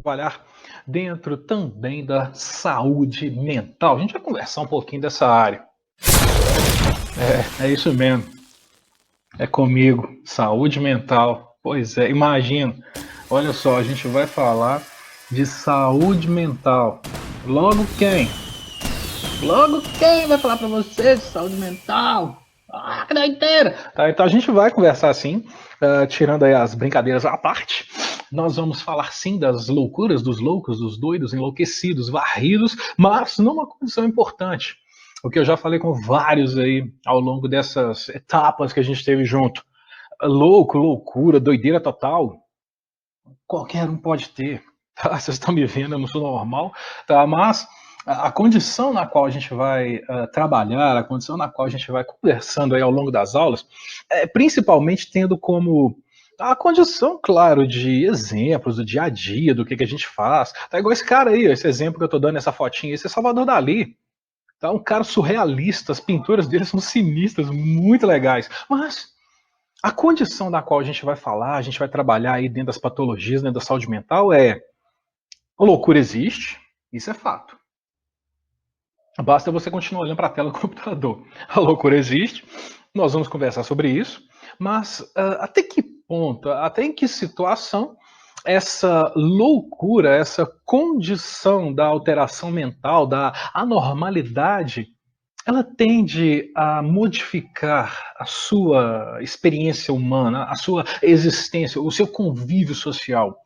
trabalhar dentro também da saúde mental. A gente vai conversar um pouquinho dessa área. É isso mesmo. É comigo. Saúde mental. Pois é, imagina. Olha só, a gente vai falar de saúde mental. Logo quem? Logo quem vai falar para você de saúde mental? Ah, que doideira! Tá, então a gente vai conversar assim, tirando aí as brincadeiras à parte. Nós vamos falar sim das loucuras, dos loucos, dos doidos, enlouquecidos, varridos, mas numa condição importante. O que eu já falei com vários aí ao longo dessas etapas que a gente teve junto. Louco, loucura, doideira total, qualquer um pode ter. Tá? Vocês estão me vendo, eu não sou normal, tá? Mas a condição na qual a gente vai trabalhar, a condição na qual a gente vai conversando aí ao longo das aulas, principalmente tendo como a condição, claro, de exemplos do dia a dia, do que a gente faz. Tá igual esse cara aí, esse exemplo que eu tô dando, essa fotinha, esse é Salvador Dalí. Tá um cara surrealista, as pinturas dele são sinistras, muito legais. Mas a condição da qual a gente vai falar, a gente vai trabalhar aí dentro das patologias, dentro da saúde mental, a loucura existe, isso é fato. Basta você continuar olhando para a tela do computador. A loucura existe, nós vamos conversar sobre isso, mas até que ponto, até em que situação essa loucura, essa condição da alteração mental, da anormalidade, ela tende a modificar a sua experiência humana, a sua existência, o seu convívio social.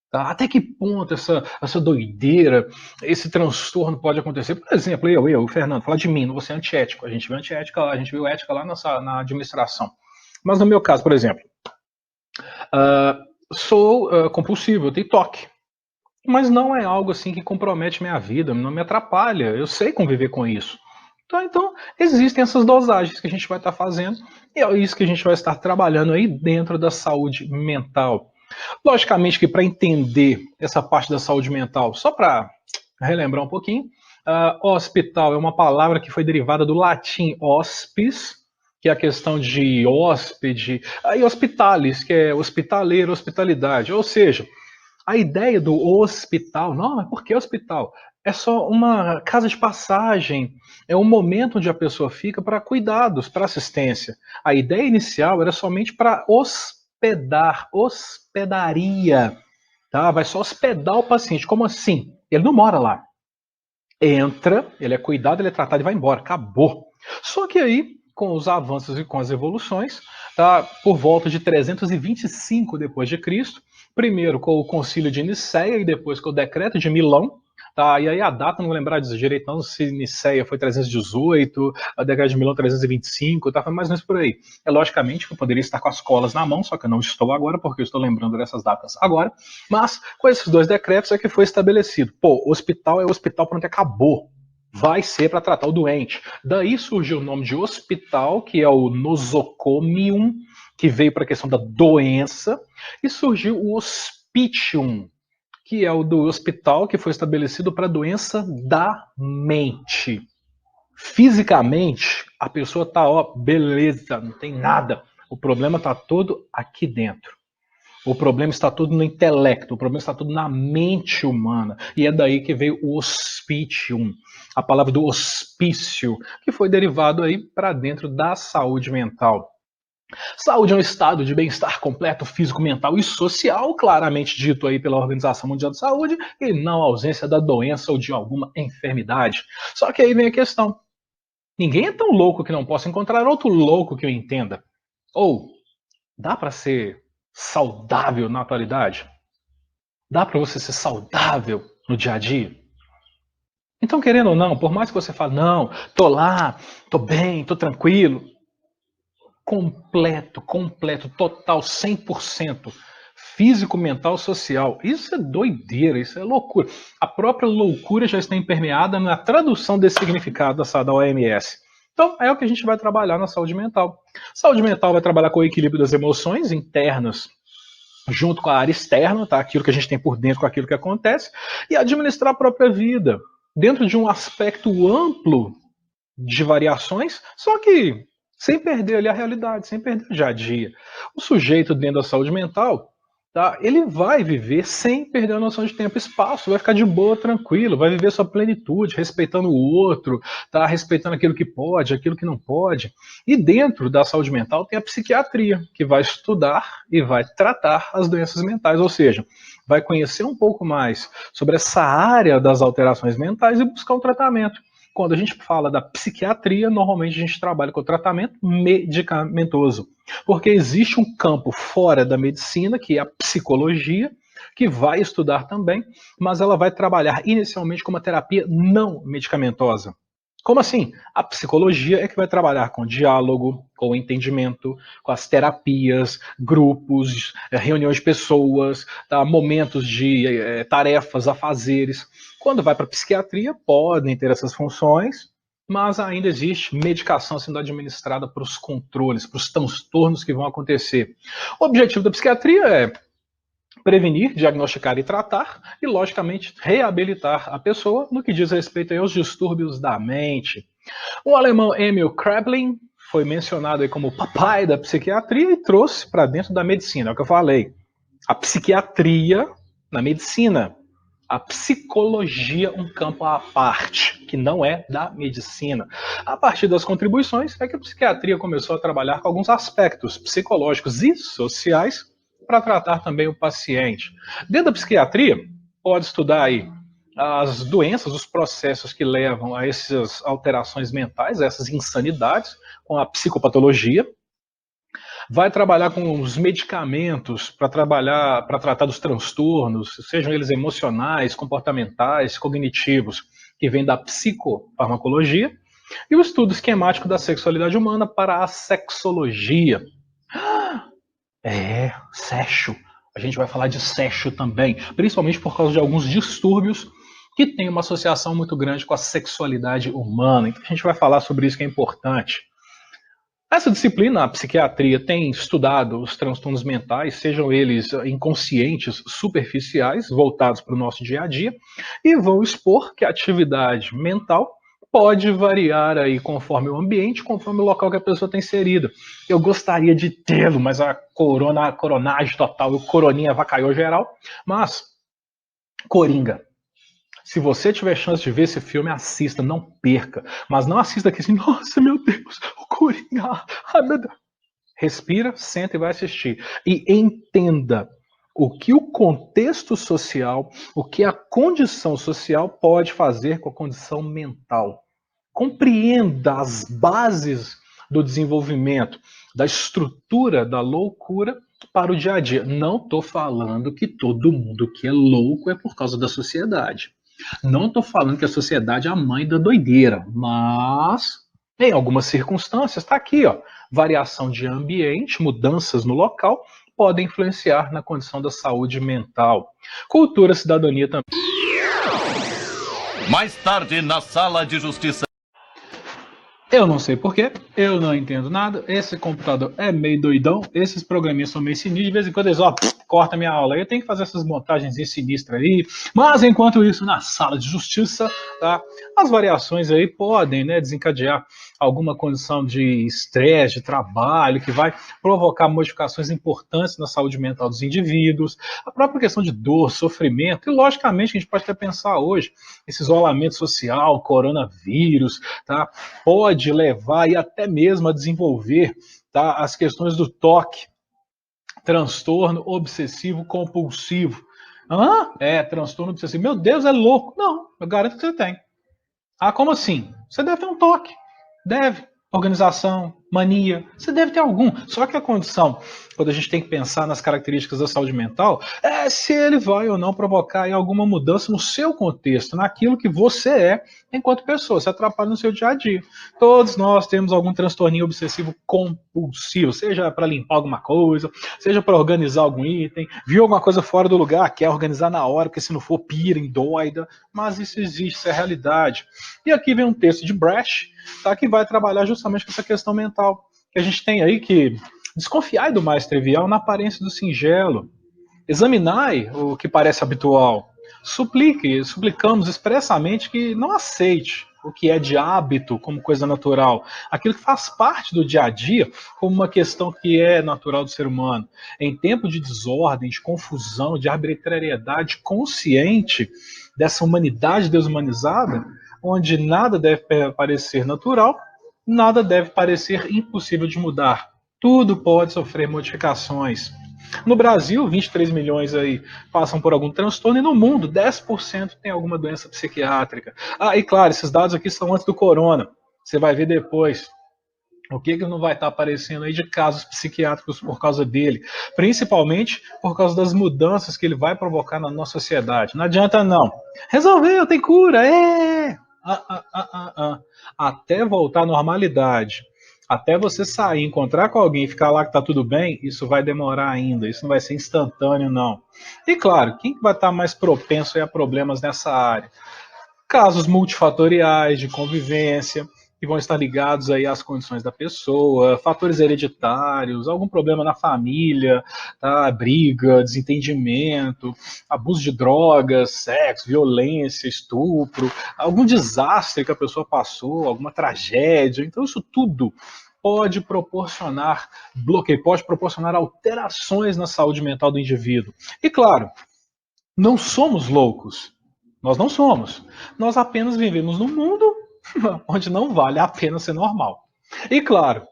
Tá? Até que ponto essa doideira, esse transtorno pode acontecer? Por exemplo, o Fernando, falar de mim, não vou ser antiético. A gente viu antiética lá, a gente viu ética lá na administração. Mas no meu caso, por exemplo, sou compulsivo, eu tenho toque. Mas não é algo assim que compromete minha vida, não me atrapalha. Eu sei conviver com isso. Então, existem essas dosagens que a gente vai estar fazendo e é isso que a gente vai estar trabalhando aí dentro da saúde mental. Logicamente que para entender essa parte da saúde mental, só para relembrar um pouquinho, hospital é uma palavra que foi derivada do latim hospis, que é a questão de hóspede, e hospitalis, que é hospitaleiro, hospitalidade. Ou seja, a ideia do hospital, não, mas por que hospital? É só uma casa de passagem, é um momento onde a pessoa fica para cuidados, para assistência. A ideia inicial era somente para hospedar, hospedaria, tá? Vai só hospedar o paciente. Como assim? Ele não mora lá. Entra, ele é cuidado, ele é tratado e vai embora. Acabou. Só que aí, com os avanços e com as evoluções, tá? Por volta de 325 depois de Cristo, primeiro com o Concílio de Nicéia e depois com o Decreto de Milão, tá? E aí a data não vou lembrar direito não, se Nicéia foi 318, a Decreto de Milão 325, tá? Foi mais ou menos por aí. É logicamente que eu poderia estar com as colas na mão, só que eu não estou agora porque eu estou lembrando dessas datas agora, mas com esses dois decretos é que foi estabelecido. Pô, hospital é hospital, pronto, acabou. Vai ser para tratar o doente. Daí surgiu o nome de hospital, que é o nosocomium, que veio para a questão da doença, e surgiu o hospitium, que é o do hospital que foi estabelecido para a doença da mente. Fisicamente, a pessoa tá, ó, beleza, não tem nada. O problema tá todo aqui dentro. O problema está todo no intelecto, o problema está todo na mente humana. E é daí que veio o hospitium, a palavra do hospício, que foi derivado aí para dentro da saúde mental. Saúde é um estado de bem-estar completo, físico, mental e social, claramente dito aí pela Organização Mundial de Saúde, e não a ausência da doença ou de alguma enfermidade. Só que aí vem a questão. Ninguém é tão louco que não possa encontrar outro louco que o entenda. Ou, dá para ser saudável na atualidade? Dá para você ser saudável no dia a dia? Então, querendo ou não, por mais que você fale, não, tô lá, tô bem, tô tranquilo, completo, total, 100%, físico, mental, social. Isso é doideira, isso é loucura. A própria loucura já está impermeada na tradução desse significado da OMS. Então, é o que a gente vai trabalhar na saúde mental. Saúde mental vai trabalhar com o equilíbrio das emoções internas junto com a área externa, tá? Aquilo que a gente tem por dentro com aquilo que acontece, e administrar a própria vida, dentro de um aspecto amplo de variações, só que sem perder ali a realidade, sem perder o dia a dia. O sujeito dentro da saúde mental, tá? Ele vai viver sem perder a noção de tempo e espaço, vai ficar de boa, tranquilo, vai viver sua plenitude, respeitando o outro, tá? Respeitando aquilo que pode, aquilo que não pode. E dentro da saúde mental tem a psiquiatria, que vai estudar e vai tratar as doenças mentais, ou seja, vai conhecer um pouco mais sobre essa área das alterações mentais e buscar um tratamento. Quando a gente fala da psiquiatria, normalmente a gente trabalha com o tratamento medicamentoso, porque existe um campo fora da medicina, que é a psicologia, que vai estudar também, mas ela vai trabalhar inicialmente com uma terapia não medicamentosa. Como assim? A psicologia é que vai trabalhar com diálogo, com o entendimento, com as terapias, grupos, reuniões de pessoas, tá? Momentos de tarefas, afazeres. Quando vai para a psiquiatria, podem ter essas funções, mas ainda existe medicação sendo administrada para os controles, para os transtornos que vão acontecer. O objetivo da psiquiatria é prevenir, diagnosticar e tratar, e, logicamente, reabilitar a pessoa no que diz respeito aos distúrbios da mente. O alemão Emil Kraepelin foi mencionado aí como o papai da psiquiatria e trouxe para dentro da medicina, é o que eu falei. A psiquiatria na medicina, a psicologia um campo à parte, que não é da medicina. A partir das contribuições é que a psiquiatria começou a trabalhar com alguns aspectos psicológicos e sociais para tratar também o paciente. Dentro da psiquiatria, pode estudar aí as doenças, os processos que levam a essas alterações mentais, a essas insanidades, com a psicopatologia. Vai trabalhar com os medicamentos para tratar dos transtornos, sejam eles emocionais, comportamentais, cognitivos, que vem da psicofarmacologia, e o estudo esquemático da sexualidade humana para a sexologia. Sexo. A gente vai falar de sexo também, principalmente por causa de alguns distúrbios que têm uma associação muito grande com a sexualidade humana. Então a gente vai falar sobre isso que é importante. Essa disciplina, a psiquiatria, tem estudado os transtornos mentais, sejam eles inconscientes, superficiais, voltados para o nosso dia a dia, e vão expor que a atividade mental pode variar aí conforme o ambiente, conforme o local que a pessoa está inserida. Eu gostaria de tê-lo, mas a coronagem total, o coroninha avacaiou geral. Mas, Coringa, se você tiver chance de ver esse filme, assista, não perca. Mas não assista aqui assim, nossa, meu Deus, o Coringa, ai meu Deus. Respira, senta e vai assistir. E entenda o que o contexto social, o que a condição social pode fazer com a condição mental. Compreenda as bases do desenvolvimento, da estrutura da loucura para o dia a dia. Não estou falando que todo mundo que é louco é por causa da sociedade. Não estou falando que a sociedade é a mãe da doideira, mas em algumas circunstâncias, está aqui, ó, variação de ambiente, mudanças no local, podem influenciar na condição da saúde mental. Cultura, cidadania também. Mais tarde, na sala de justiça. Eu não sei porquê, eu não entendo nada, esse computador é meio doidão, esses programinhas são meio sinistros, de vez em quando eles, corta minha aula, eu tenho que fazer essas montagens sinistras aí, mas enquanto isso, na sala de justiça, tá, as variações aí podem, né, desencadear alguma condição de estresse, de trabalho, que vai provocar modificações importantes na saúde mental dos indivíduos, a própria questão de dor, sofrimento, e logicamente a gente pode até pensar hoje, esse isolamento social, coronavírus, tá, pode levar e até mesmo a desenvolver, tá, as questões do toque, transtorno obsessivo compulsivo. Transtorno obsessivo. Meu Deus, é louco. Não, eu garanto que você tem. Como assim? Você deve ter um toque. Deve. Organização, mania, você deve ter algum. Só que a condição, quando a gente tem que pensar nas características da saúde mental, é se ele vai ou não provocar aí alguma mudança no seu contexto, naquilo que você é enquanto pessoa, se atrapalha no seu dia a dia. Todos nós temos algum transtorninho obsessivo compulsivo, seja para limpar alguma coisa, seja para organizar algum item, viu alguma coisa fora do lugar, quer organizar na hora, porque se não for, pira, endoida, mas isso existe, isso é realidade. E aqui vem um texto de Brecht, tá, que vai trabalhar justamente com essa questão mental, que a gente tem aí que desconfiar do mais trivial na aparência do singelo, examinai o que parece habitual, suplicamos expressamente que não aceite o que é de hábito como coisa natural, aquilo que faz parte do dia a dia como uma questão que é natural do ser humano. Em tempo de desordem, de confusão, de arbitrariedade consciente dessa humanidade desumanizada, onde nada deve parecer natural, nada deve parecer impossível de mudar. Tudo pode sofrer modificações. No Brasil, 23 milhões aí passam por algum transtorno, e no mundo, 10% tem alguma doença psiquiátrica. Ah, e claro, esses dados aqui são antes do corona. Você vai ver depois. O que não vai estar aparecendo aí de casos psiquiátricos por causa dele, principalmente por causa das mudanças que ele vai provocar na nossa sociedade. Não adianta não. Resolveu, tem cura, Até voltar à normalidade, até você sair, encontrar com alguém e ficar lá que tá tudo bem, isso vai demorar ainda, isso não vai ser instantâneo não. E claro, quem vai estar mais propenso a problemas nessa área? Casos multifatoriais de convivência, que vão estar ligados aí às condições da pessoa, fatores hereditários, algum problema na família, tá? Briga, desentendimento, abuso de drogas, sexo, violência, estupro, algum desastre que a pessoa passou, alguma tragédia. Então isso tudo pode proporcionar bloqueio, pode proporcionar alterações na saúde mental do indivíduo. E claro, não somos loucos. Nós não somos. Nós apenas vivemos num mundo onde não vale a pena ser normal. E claro,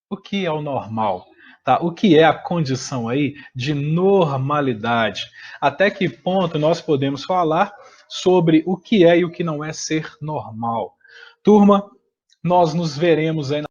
o que é o normal? Tá? O que é a condição aí de normalidade? Até que ponto nós podemos falar sobre o que é e o que não é ser normal? Turma, nós nos veremos aí